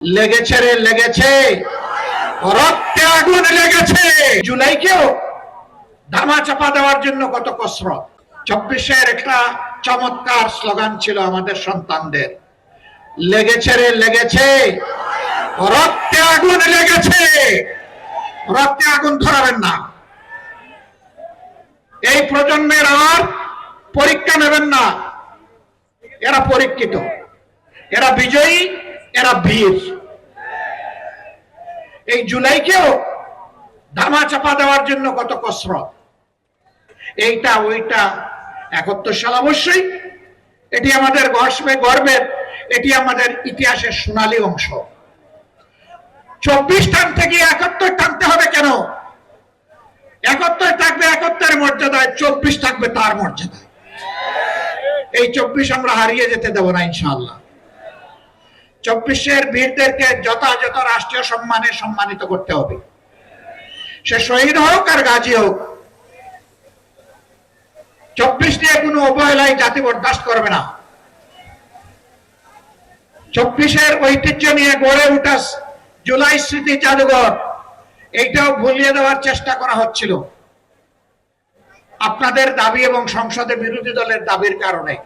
লেগেছে রে লেগেছে, রক্তে আগুন লেগেছে। জুলাইকেও ধামা চাপা দেওয়ার জন্য কত কসরত। 24-এর একটা চমৎকার স্লোগান ছিল আমাদের সন্তানদের, লেগেছে রে লেগেছে, রক্তে আগুন লেগেছে। রক্তে আগুন ধরাবেন না। এই প্রজন্মের আর পরীক্ষা নেবেন না। এরা পরীক্ষিত, এরা বিজয়ী, এরা বীর। এই জুলাইকেও ধামা চাপা দেওয়ার জন্য কত কসরত। এইটা ওইটা 71 সাল অবশ্যই এটি আমাদের গর্বের, এটি আমাদের ইতিহাসের সোনালী অংশ। 24 টান থেকে 71 টানতে হবে কেন? 71 থাকবে 71-এর মর্যাদায়, 24 থাকবে তার মর্যাদায়। এই 24 আমরা হারিয়ে যেতে দেব না ইনশাআল্লাহ। 24-এর বীরদেরকে যথাযথ রাষ্ট্রীয় সম্মানে সম্মানিত করতে হবে। সে শহীদ হোক আর গাজী হোক, 24 নিয়ে কোনো অবহেলায় জাতি বরদাস্ত করবে না। 24-এর ঐতিহ্য নিয়ে গড়ে ওঠা জুলাই স্মৃতি জাদুঘর, এইটাও ভুলিয়ে দেওয়ার চেষ্টা করা হচ্ছিল আপনাদের দাবি এবং সংসদে বিরোধী দলের দাবির কারণে।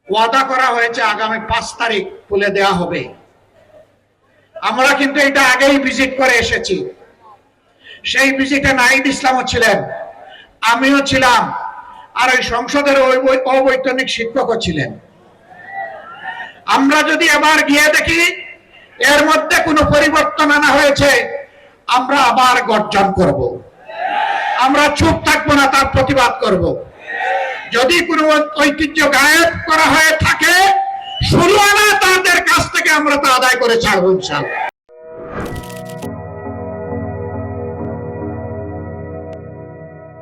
ওয়াদা করা হয়েছে আগামী 5 তারিখ খুলে দেওয়া হবে। আমরা কিন্তু এটা আগেই ভিজিট করে এসেছি। সেই ভিজিটে নাহিদ ইসলামও ছিলেন, আমিও ছিলাম, আর ওই সংসদের অবৈতনিক শিক্ষকও ছিলেন। আমরা যদি আবার গিয়ে দেখি এর মধ্যে কোনো পরিবর্তন আনা হয়েছে, আমরা আবার গর্জন করব। আমরা চুপ থাকবো না, তার প্রতিবাদ করব। যদি কোনো ঐতিহ্য গায়েব করা হয়ে থাকে, শুরু আনা তাদের কাছ থেকে আমরা তা আদায় করে ছাড়বো ইনশাআল্লাহ।